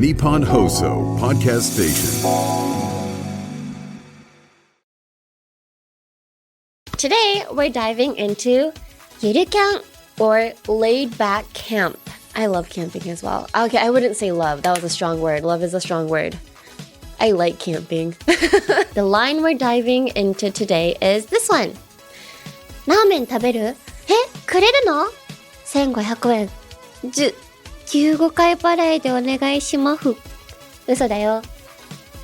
Nippon Hoso Podcast Station. Today, we're diving into Yuru kyan or laid back camp. I love camping as well. Okay, I wouldn't say love. That was a strong word. Love is a strong word. I like camping. The line we're diving into today is this one. ラーメン食べる？くれるの？ 1500 円。15回払いでお願いしまふ。嘘だよ。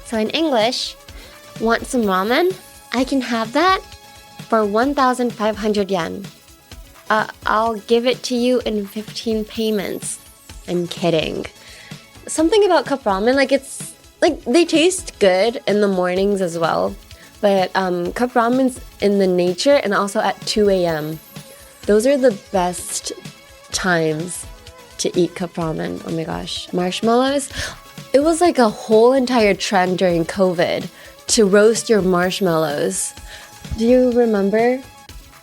So in English, want some ramen? I can have that for 1,500 yen. I'll give it to you in 15 payments. I'm kidding. Something about cup ramen, it's they taste good in the mornings as well. But cup ramen's in the nature and also at 2 a.m. Those are the best times to eat cup ramen. Oh my gosh. Marshmallows. It was like a whole entire trend during COVID to roast your marshmallows. Do you remember?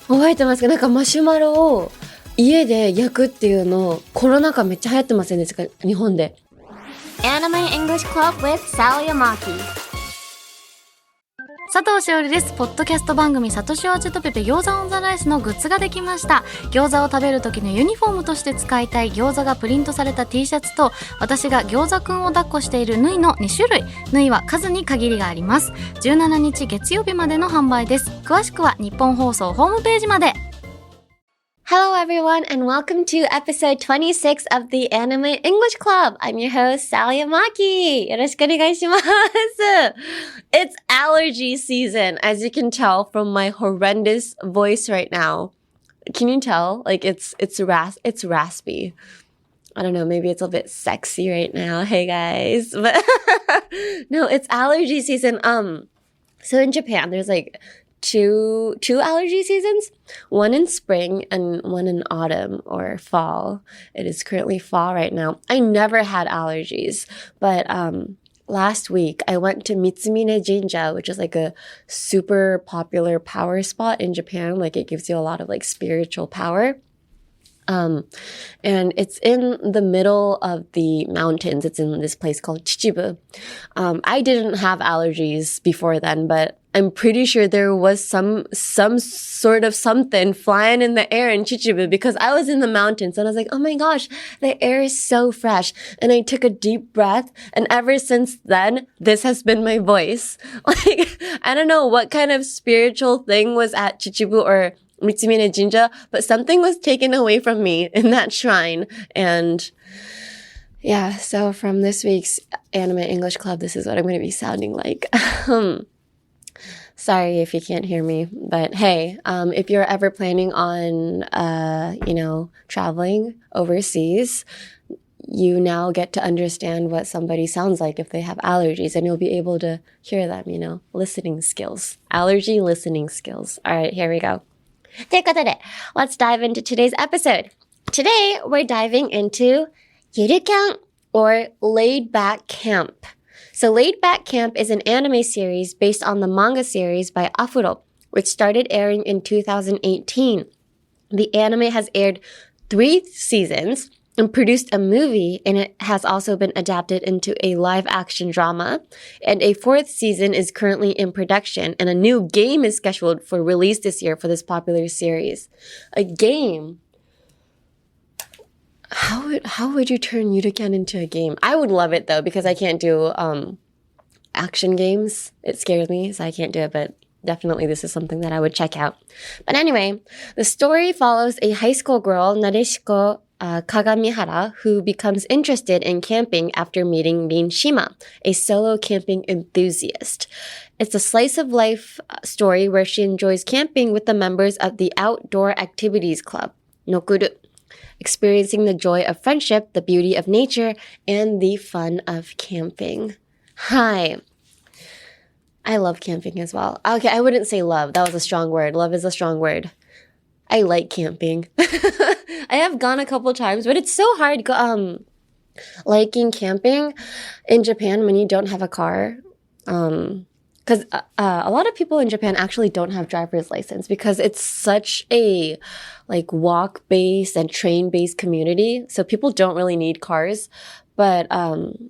覚えてますか？なんかマシュマロを家で焼くっていうのコロナ禍めっちゃ流行ってませんでしたか？日本で。Anime English Club with Sally Amaki。佐藤しおりです。ポッドキャスト番組サトシオアチトペペ餃子オンザライスのグッズができました。餃子を食べる時のユニフォームとして使いたい餃子がプリントされた T シャツと私が餃子くんを抱っこしている縫いの2種類。縫いは数に限りがあります。17日月曜日までの販売です。詳しくは日本放送ホームページまで。Hello everyone and welcome to episode 26 of the Anime English Club. I'm your host, Sally Amaki. よろしくお願いします。It's allergy season, as you can tell from my horrendous voice right now. Can you tell? It's raspy. I don't know, maybe it's a bit sexy right now. Hey guys. But no, it's allergy season. So in Japan, there's two allergy seasons, one in spring and one in autumn or fall. It is currently fall right now. I never had allergies, but last week I went to Mitsumine Jinja, which is a super popular power spot in Japan. It gives you a lot of spiritual power. And it's in the middle of the mountains. It's in this place called Chichibu. I didn't have allergies before then, but I'm pretty sure there was some sort of something flying in the air in Chichibu because I was in the mountains and I was like, oh my gosh, the air is so fresh. And I took a deep breath and ever since then, this has been my voice. I don't know what kind of spiritual thing was at Chichibu or Mitsumine Jinja, but something was taken away from me in that shrine. And yeah, so from this week's Anime English Club, this is what I'm going to be sounding like. Sorry if you can't hear me, but hey, if you're ever planning on, traveling overseas, you now get to understand what somebody sounds like if they have allergies and you'll be able to hear them, listening skills, allergy listening skills. All right, here we go. ということで、let's dive into today's episode. Today, we're diving into Yuru kyan or laid back camp. So Laid Back Camp is an anime series based on the manga series by Afuro, which started airing in 2018. The anime has aired 3 seasons and produced a movie, and it has also been adapted into a live-action drama. And a 4th season is currently in production, and a new game is scheduled for release this year for this popular series. A game? How would you turn Yuru kyan into a game? I would love it though because I can't do action games. It scares me, so I can't do it, but definitely this is something that I would check out. But anyway, the story follows a high school girl, Nadeshiko Kagamihara, who becomes interested in camping after meeting Rin Shima, a solo camping enthusiast. It's a slice of life story where she enjoys camping with the members of the Outdoor Activities Club, Nokuru, experiencing the joy of friendship, the beauty of nature, and the fun of camping. Hi. I love camping as well. Okay, I wouldn't say love. That was a strong word. Love is a strong word. I like camping. I have gone a couple times, but it's so hard liking camping in Japan when you don't have a car. Because a lot of people in Japan actually don't have driver's license because it's such a walk-based and train-based community. So people don't really need cars. But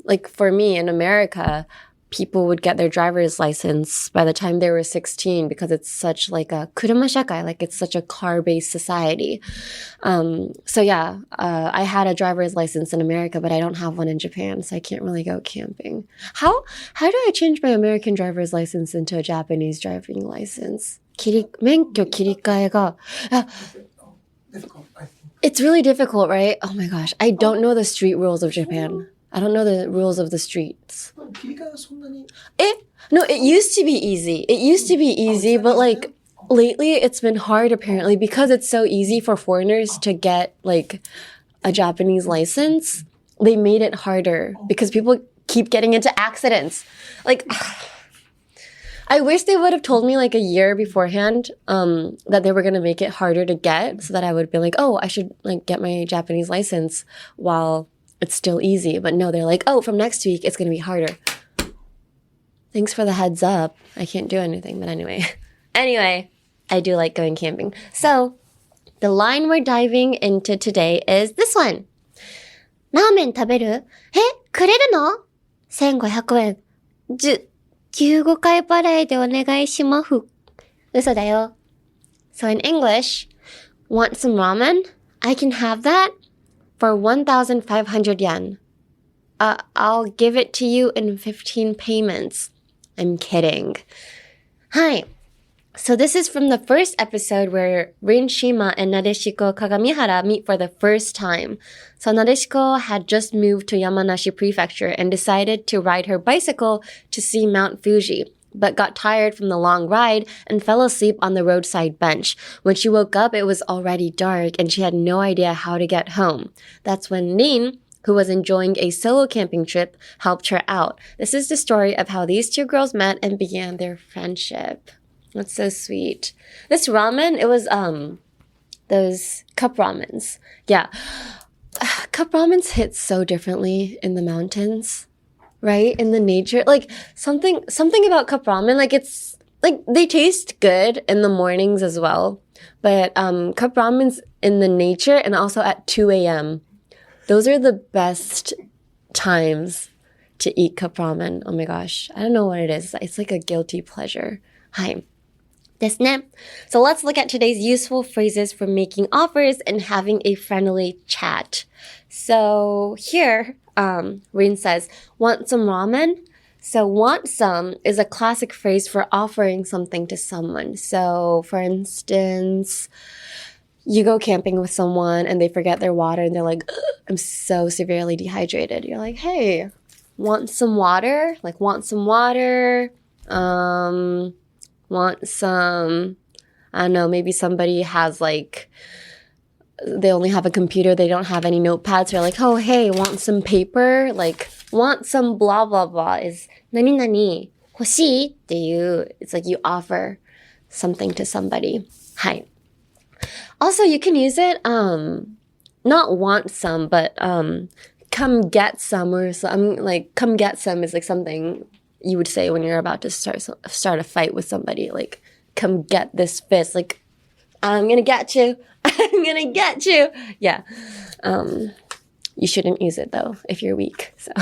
like for me in America, people would get their driver's license by the time they were 16 because it's such like a kuruma shakai, like it's such a car-based society. So yeah, I had a driver's license in America, but I don't have one in Japan, so I can't really go camping. How do I change my American driver's license into a Japanese driving license? 免許切り替えが It's really difficult, right? Oh my gosh, I don't know the street rules of Japan. I don't know the rules of the streets. No, it used to be easy. It used to be easy, but like lately it's been hard apparently because it's so easy for foreigners to get like a Japanese license. They made it harder because people keep getting into accidents. Like, I wish they would have told me like a year beforehand that they were going to make it harder to get so that I would be like, oh, I should like get my Japanese license while it's still easy. But no, they're like, oh, from next week, it's going to be harder. Thanks for the heads up. I can't do anything. But anyway, I do like going camping. So the line we're diving into today is this one. Ramen 食べる? くれるの? 1500円. 15回払いでお願いしまふ. 嘘だよ. So in English, want some ramen? I can have that for 1,500 yen. I'll give it to you in 15 payments. I'm kidding. Hi. So this is from the first episode where Rin Shima and Nadeshiko Kagamihara meet for the first time. So Nadeshiko had just moved to Yamanashi Prefecture and decided to ride her bicycle to see Mount Fuji, but got tired from the long ride and fell asleep on the roadside bench. When she woke up, it was already dark and she had no idea how to get home. That's when Rin, who was enjoying a solo camping trip, helped her out. This is the story of how these two girls met and began their friendship. That's so sweet. This ramen, it was those cup ramens. Yeah. Cup ramens hit so differently in the mountains, right? In the nature. Like something about cup ramen, like it's like they taste good in the mornings as well. But cup ramen's in the nature and also at 2 a.m. Those are the best times to eat cup ramen. Oh my gosh. I don't know what it is. It's like a guilty pleasure. Hi. ですね. So let's look at today's useful phrases for making offers and having a friendly chat. So here, Rin says, want some ramen? So want some is a classic phrase for offering something to someone. So for instance, you go camping with someone and they forget their water and they're like, I'm so severely dehydrated. You're like, hey, want some water? Like, want some water? Want some, I don't know, maybe somebody has like, they only have a computer, they don't have any notepads. So you're like, oh, hey, want some paper? Like, want some blah, blah, blah is 何々欲しいっていう, it's like you offer something to somebody. はい. Also, you can use it, not want some, but come get some or some, like come get some is like something you would say when you're about to start a fight with somebody, like, come get this fist, like, I'm gonna get you, I'm gonna get you. Yeah. You shouldn't use it though, if you're weak. So,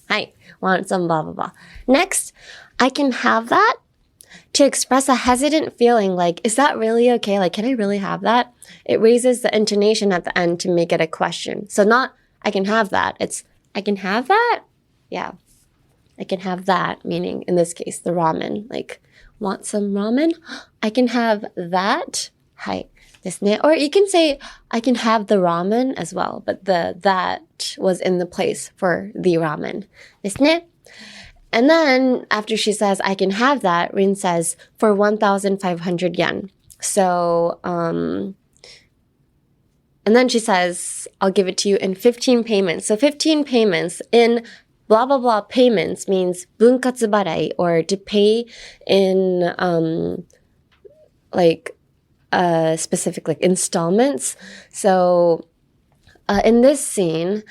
hi, want some blah, blah, blah. Next, I can have that to express a hesitant feeling like, is that really okay? Like, can I really have that? It raises the intonation at the end to make it a question. So not, I can have that. It's, I can have that? Yeah. I can have that, meaning in this case, the ramen. Like, want some ramen? I can have that. はいですね. Or you can say, I can have the ramen as well, but the that was in the place for the ramen. ですね. And then after she says, I can have that, Rin says, for 1,500 yen. So, and then she says, I'll give it to you in 15 payments. So 15 payments in blah, blah, blah payments means 分割払い or to pay in, like, specific, like, installments. So, in this scene,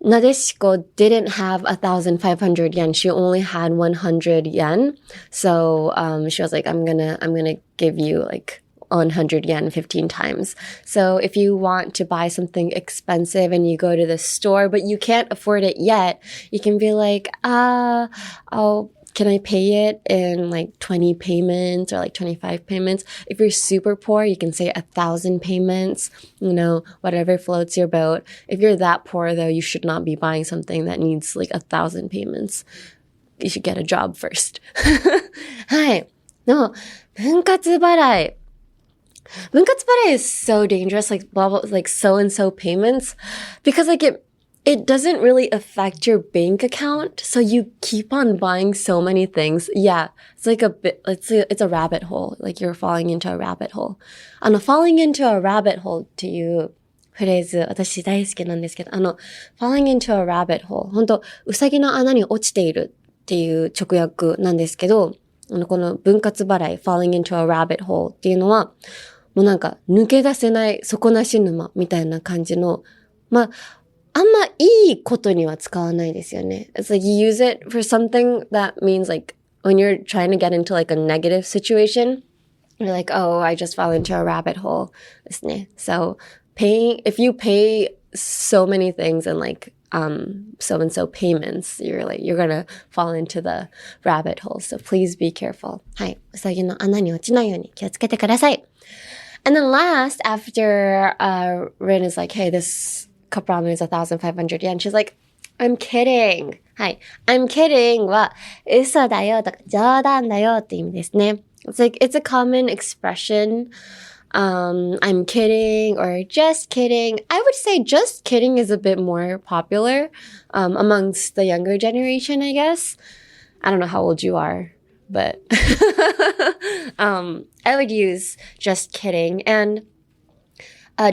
Nadeshiko didn't have 1,500 yen. She only had 100 yen. So, she was like, I'm gonna give you, like, 100 yen 15 times. So if you want to buy something expensive and you go to the store, but you can't afford it yet, you can be like, can I pay it in like 20 payments or like 25 payments? If you're super poor, you can say 1,000 payments, whatever floats your boat. If you're that poor though, you should not be buying something that needs like 1,000 payments. You should get a job first. はい。の、分割払い is so dangerous, like blah, blah, like so and so payments, because like it doesn't really affect your bank account, so you keep on buying so many things. Yeah, it's like it's a rabbit hole. Like you're falling into a rabbit hole. falling into a rabbit hole っていうフレーズ、私大好きなんですけど、falling into a rabbit hole、本当うさぎの穴に落ちているっていう直訳なんですけど、この分割払い falling into a rabbit hole っていうのは、もうなんか抜け出せない底なし沼みたいな感じの、あんまいいことには使わないですよね。It's like you use it for something that means like when you're trying to get into like a negative situation, you're like, oh, I just fell into a rabbit hole ですね。So if you pay so many things and like so and so payments, you're gonna fall into the rabbit hole. So please be careful. はい。うさぎの穴に落ちないように気をつけてください。And then last, after Rin is like, hey, this cup ramen is 1,500 yen, she's like, I'm kidding. はい。I'm kidding は嘘だよとか冗談だよって意味ですね。It's like, it's a common expression.I'm kidding or just kidding. I would say just kidding is a bit more popular amongst the younger generation, I guess. I don't know how old you are, but I would use just kidding. And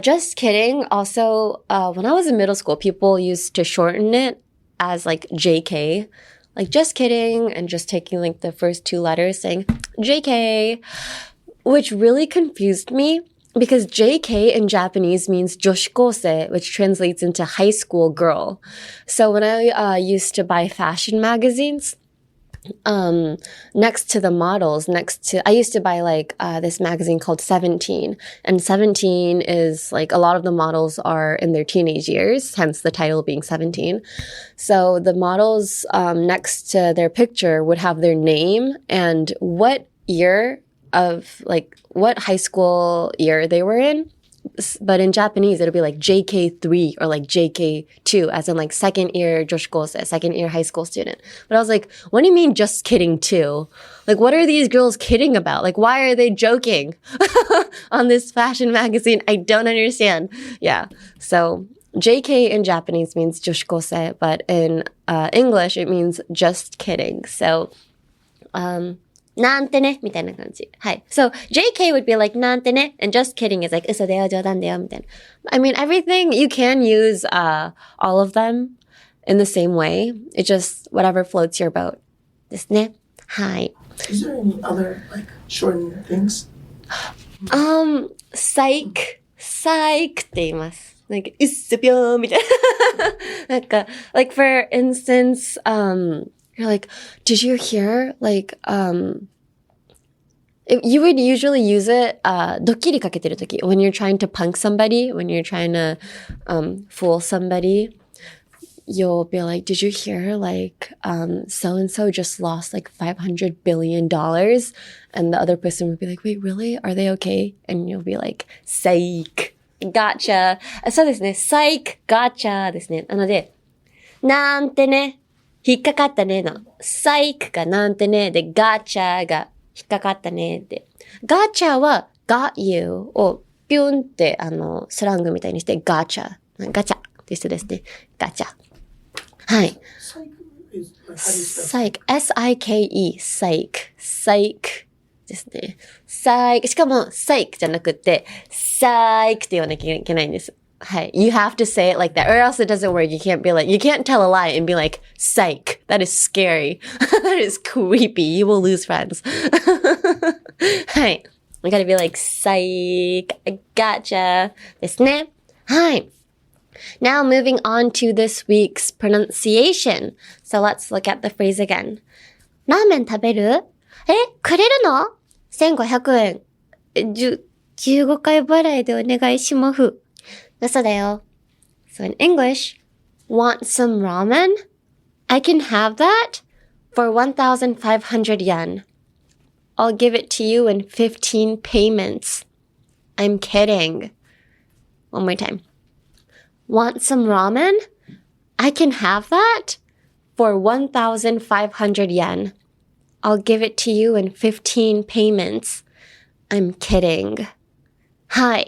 just kidding also, when I was in middle school, people used to shorten it as like JK. Like just kidding and just taking like the first two letters saying JK.Which really confused me because JK in Japanese means 女子高生, which translates into high school girl. So when I used to buy fashion magazines, next to the models, I used to buy like this magazine called 17. And 17 is like a lot of the models are in their teenage years, hence the title being 17. So the models next to their picture would have their name and what year of like what high school year they were in. But in Japanese, it'll be like JK3 or like JK2, as in like second year 女子高生, second year high school student. But I was like, what do you mean just kidding too? Like, what are these girls kidding about? Like, why are they joking on this fashion magazine? I don't understand. Yeah. So JK in Japanese means 女子高生, but in English, it means just kidding. So, なんてねみたいな感じ。はい。So, JK would be like, なんてね and just kidding is like, 嘘だよ、冗談だよ、みたいな。I mean, everything, you can use all of them in the same way. It just, whatever floats your boat ですね。はい。Is there any other, like, shortened things? Psych って言います。like, うっすぴょーみたいな。なんか、like, for instance, you're like, did you hear? Like, you would usually use it, ドッキリかけてるとき when you're trying to punk somebody, when you're trying to, fool somebody, you'll be like, did you hear? Like, so-and-so just lost like $500 billion. And the other person would be like, wait, really? Are they okay? And you'll be like, psych, gotcha. そうですね。psych, gotcha ですね。なので、なんてね。引っかかったねの。サイクがなんてねで、ガチャが引っかかったねで。ガチャは got you をピュンってスラングみたいにしてガチャ。ガチャって人ですね。ガチャ。はい。サイク。S-I-K-E。サイク。サイクですね。サイク。しかもサイクじゃなくて、サイクって言わなきゃいけないんです。はい。You have to say it like that, or else it doesn't work. You can't tell a lie and be like, psych. That is scary. That is creepy. You will lose friends. はい。You gotta be like, psych. I gotcha. ですね。はい。Now moving on to this week's pronunciation. So let's look at the phrase again. ラーメン食べる？くれるの？1500円。15回払いでお願いしまふ。嘘だよ。So in English, want some ramen? I can have that for 1,500 yen. I'll give it to you in 15 payments. I'm kidding. One more time. Want some ramen? I can have that for 1,500 yen. I'll give it to you in 15 payments. I'm kidding. Hi.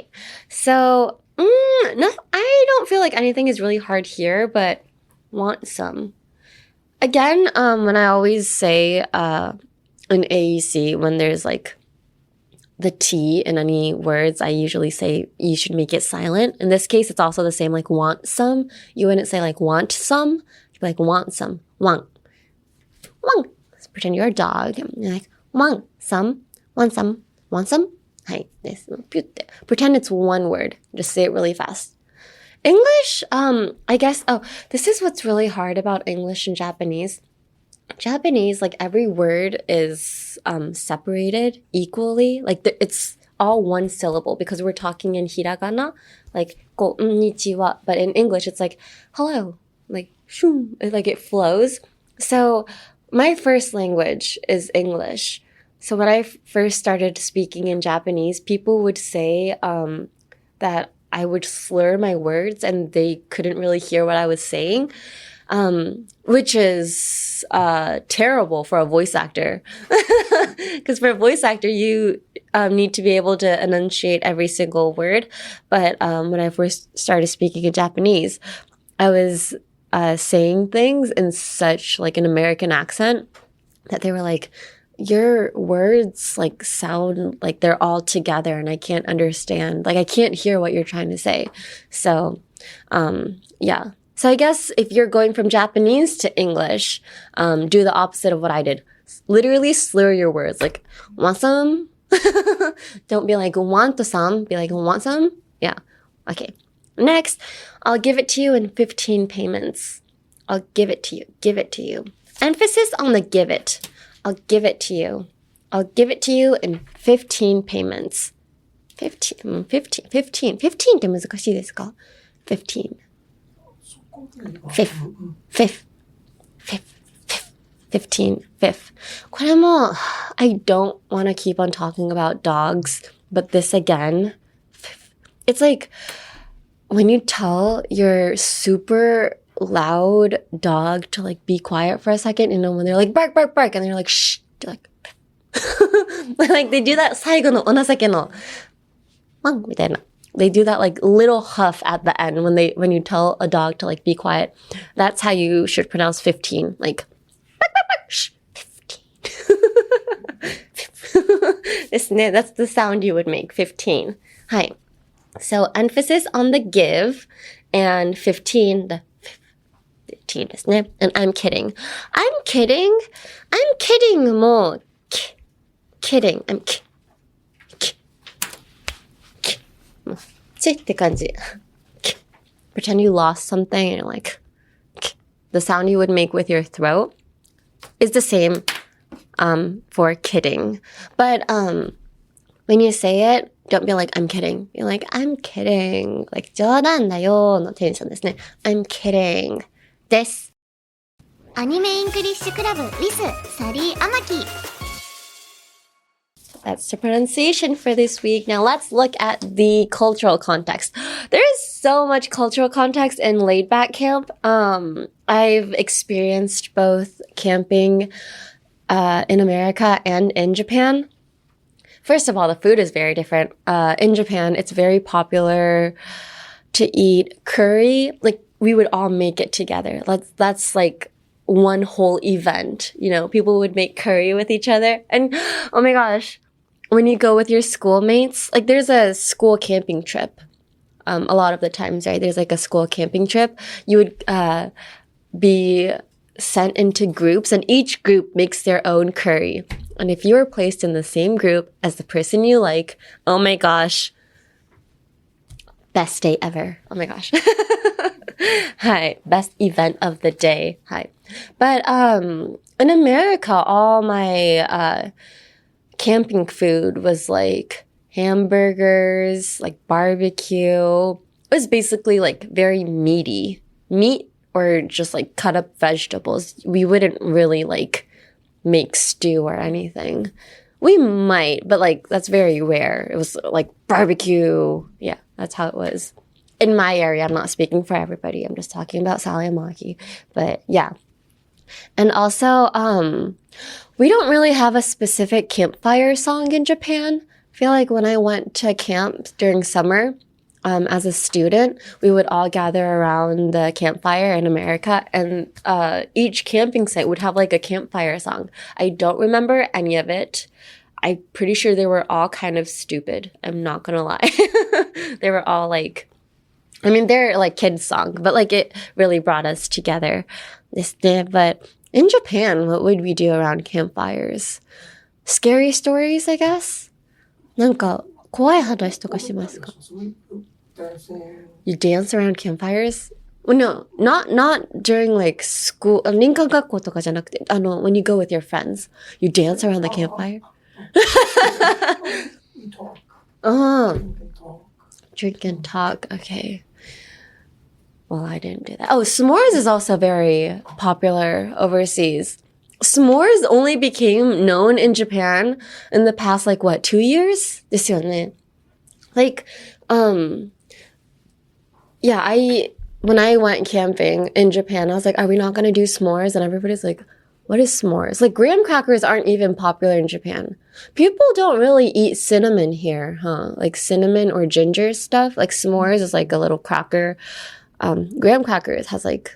So, no, I don't feel like anything is really hard here, but want some. Again, when I always say in AEC, when there's like the T in any words, I usually say you should make it silent. In this case, it's also the same, like want some. You wouldn't say like want some. You'd be like want some. Want. Want. So pretend you're a dog. And you're like want some. Want some. Want some. Hi. Pretend it's one word. Just say it really fast. English, I guess, this is what's really hard about English and Japanese. Japanese, like every word is separated equally. Like it's all one syllable because we're talking in hiragana, like konnichiwa. But in English, it's like hello, like shoo, like it flows. So my first language is English. So when I first started speaking in Japanese, people would say that I would slur my words and they couldn't really hear what I was saying, which is terrible for a voice actor. Because for a voice actor, you need to be able to enunciate every single word. But when I first started speaking in Japanese, I was saying things in such like an American accent that they were like, your words like sound like they're all together and I can't understand. Like I can't hear what you're trying to say. So, yeah. So I guess if you're going from Japanese to English, do the opposite of what I did. Literally slur your words. Like, want some? Don't be like, want some. Be like, want some? Yeah. Okay. Next, I'll give it to you in 15 payments. I'll give it to you. Give it to you. Emphasis on the give it. I'll give it to you. I'll give it to you in 15 payments. 15って難しいですか ?15. Fifth. これも I don't want to keep on talking about dogs, but this again, it's like when you tell your super loud dog to like be quiet for a second, you know, when they're like bark, bark, bark, and they're like shh, they're like like they do that 最後のお情けのワンみたいな they do that like little huff at the end when you tell a dog to like be quiet. That's how you should pronounce 15, like bark, bark, bark, shh, 15. ですね that's the sound you would make. 15. はい so emphasis on the give and 15 the 15ですね。And I'm kidding. I'm kidding も kidding. I'mちって感じ。Pretend you lost something and you're like the sound you would make with your throat is the same for kidding. But when you say it, don't be like, I'm kidding. You're like, I'm kidding. Like, 冗談だよのテンションですね。I'm kidding. です。アニメイングリッシュクラブ with サリー・アマキ。That's the pronunciation for this week. Now let's look at the cultural context. There is so much cultural context in laid back camp. I've experienced both camping in America and in Japan. First of all, the food is very different. In Japan, it's very popular to eat curry. Like we would all make it together. That's like one whole event. You know, people would make curry with each other. And oh my gosh, when you go with your schoolmates, like there's a school camping trip. A lot of the times, right? There's like a school camping trip. You would be sent into groups and each group makes their own curry. And if you are placed in the same group as the person you like, oh my gosh, best day ever. Oh my gosh. Hi, best event of the day. Hi. But in America, all my camping food was like hamburgers, like barbecue. It was basically like very meaty. Meat or just like cut up vegetables. We wouldn't really like make stew or anything. We might, but like that's very rare. It was like barbecue. Yeah, that's how it was. In my area, I'm not speaking for everybody. I'm just talking about Sally and Maki. But yeah. And also, we don't really have a specific campfire song in Japan. I feel like when I went to camp during summer, as a student, we would all gather around the campfire in America, and each camping site would have like a campfire song. I don't remember any of it. I'm pretty sure they were all kind of stupid. I'm not gonna lie. They were all like, I mean, they're like kids' song, but like it really brought us together. But in Japan, what would we do around campfires? Scary stories, I guess? なんか怖い話とかしますか? You dance around campfires? Well, no, not during like school. 林間学校とかじゃなくて、when you go with your friends, you dance around the campfire? We talk. Oh, Drink and talk. drink and talk. Okay. Well, I didn't do that. Oh, s'mores is also very popular overseas. S'mores only became known in Japan in the past, like, what, 2 years? ですよね. Like, yeah, when I went camping in Japan, I was like, are we not going to do s'mores? And everybody's like, what is s'mores? Like, graham crackers aren't even popular in Japan. People don't really eat cinnamon here, huh? Like cinnamon or ginger stuff. Like s'mores is like a little cracker. Graham crackers has like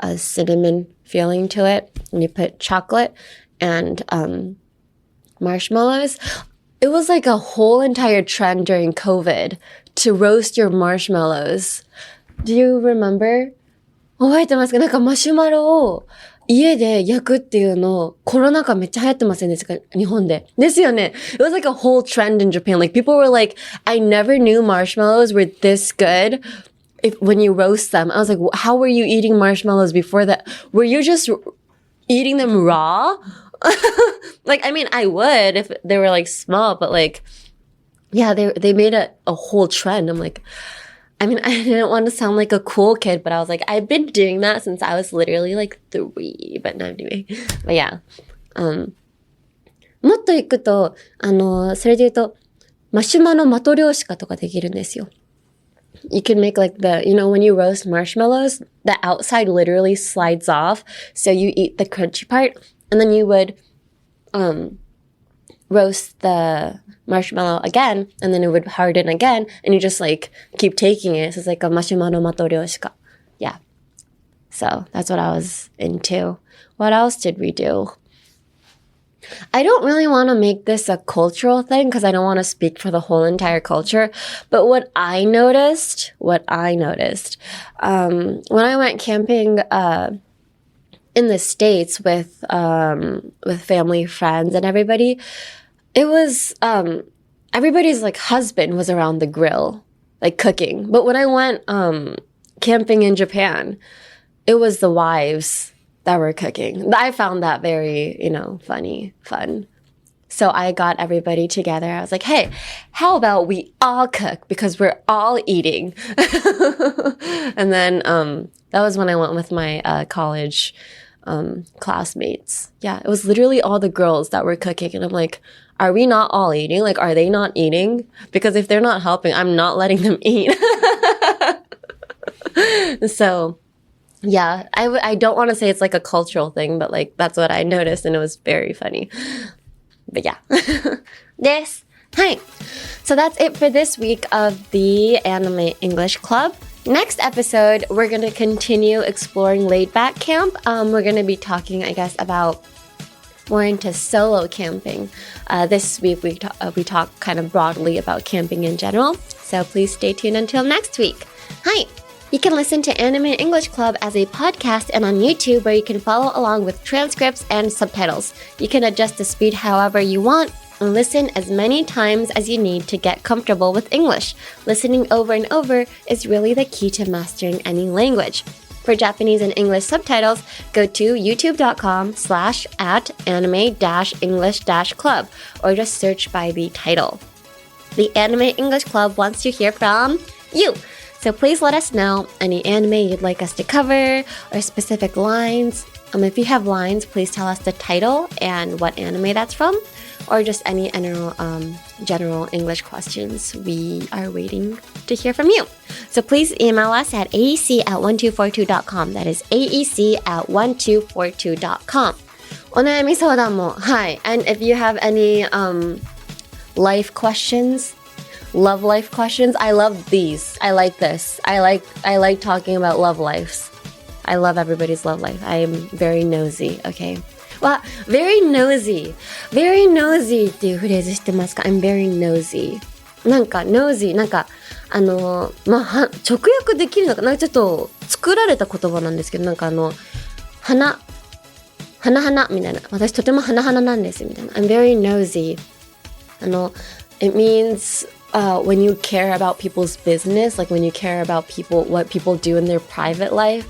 a cinnamon feeling to it. And you put chocolate and marshmallows. It was like a whole entire trend during COVID to roast your marshmallows. Do you remember? 覚えてますか？なんかマシュマロを家で焼くっていうの、コロナ禍めっちゃ流行ってませんでしたか？日本で。ですよね。It was like a whole trend in Japan. Like people were like, I never knew marshmallows were this good when you roast them. I was like, how were you eating marshmallows before that? Were you just eating them raw? Like, I mean, I would if they were like small, but like, yeah, they made a whole trend. I'm like, I mean, I didn't want to sound like a cool kid, but I was like, I've been doing that since I was literally like 3, but no, anyway. But yeah. もっと行くと、それで言うと、マシュマロ的漁師とかできるんですよ。You can make like when you roast marshmallows, the outside literally slides off. So you eat the crunchy part, and then you would, roast the marshmallow again, and then it would harden again, and you just like keep taking it. So it's like a marshmallow mato ryoshika. Yeah. So that's what I was into. What else did we do? I don't really want to make this a cultural thing because I don't want to speak for the whole entire culture. But what I noticed, when I went camping, in the States with family, friends, and everybody, it was, everybody's like husband was around the grill, like cooking. But when I went, camping in Japan, it was the wives that were cooking. I found that very, fun. So I got everybody together. I was like, hey, how about we all cook because we're all eating? And then, that was when I went with my, college, classmates. Yeah, it was literally all the girls that were cooking. And I'm like, are we not all eating? Like, are they not eating? Because if they're not helping, I'm not letting them eat. So, yeah, I don't want to say it's like a cultural thing, but like, that's what I noticed and it was very funny. But yeah. です。はい。So that's it for this week of the Anime English Club. Next episode, we're going to continue exploring laid back camp. We're going to be talking, I guess, about more into solo camping. This week, we talk kind of broadly about camping in general. So please stay tuned until next week. Hi. You can listen to Anime English Club as a podcast and on YouTube where you can follow along with transcripts and subtitles. You can adjust the speed however you want and listen as many times as you need to get comfortable with English. Listening over and over is really the key to mastering any language. For Japanese and English subtitles, go to youtube.com/@anime-english-club or just search by the title. The Anime English Club wants to hear from you. So please let us know any anime you'd like us to cover or specific lines. If you have lines, please tell us the title and what anime that's from, or just any general English questions. We are waiting to hear from you. So please email us at aec@1242.com. That is aec@1242.com. お悩み相談も、はい。And if you have any life questions, love life questions, I love these. I like this. I like talking about love lives. I love everybody's love life. I am very nosy, okay? わ、very nosy. Very nosy っていうフレーズ知ってますか？ I'm very nosy. なんか nosy なんか直訳できるのかな、ちょっと作られた言葉なんですけど、なんか花みたいな、私とても花なんですみたいな。I'm very nosy. It means when you care about people's business, like when you care about what people do in their private life,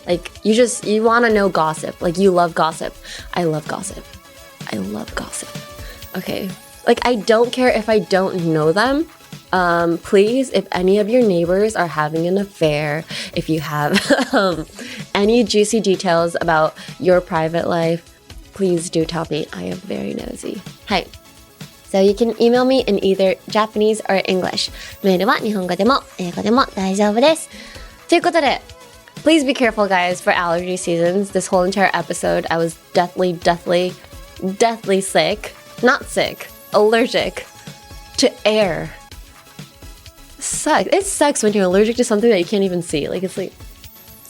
like you want to know gossip, like you love gossip. I love gossip. Okay, like I don't care if I don't know them. Please, if any of your neighbors are having an affair, if you have any juicy details about your private life, please do tell me. I am very nosy. Hi. So you can email me in either Japanese or English. メールは日本語でも英語でも大丈夫です。ということで、please be careful, guys, for allergy seasons. This whole entire episode, I was deathly sick. Not sick, allergic to air. It sucks when you're allergic to something that you can't even see. Like it's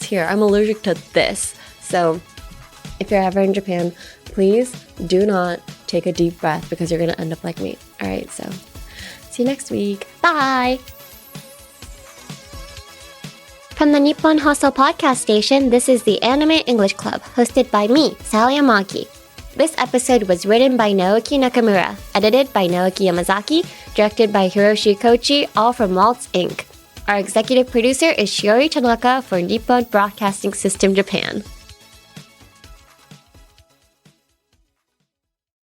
here. I'm allergic to this. So if you're ever in Japan, please do not take a deep breath because you're going to end up like me. All right, so see you next week. Bye. From the Nippon Hoso Podcast Station, this is the Anime English Club, hosted by me, Sally Yamaki. This episode was written by Naoki Nakamura, edited by Naoki Yamazaki, directed by Hiroshi Kochi, all from Waltz Inc. Our executive producer is Shiori Tanaka for Nippon Broadcasting System Japan.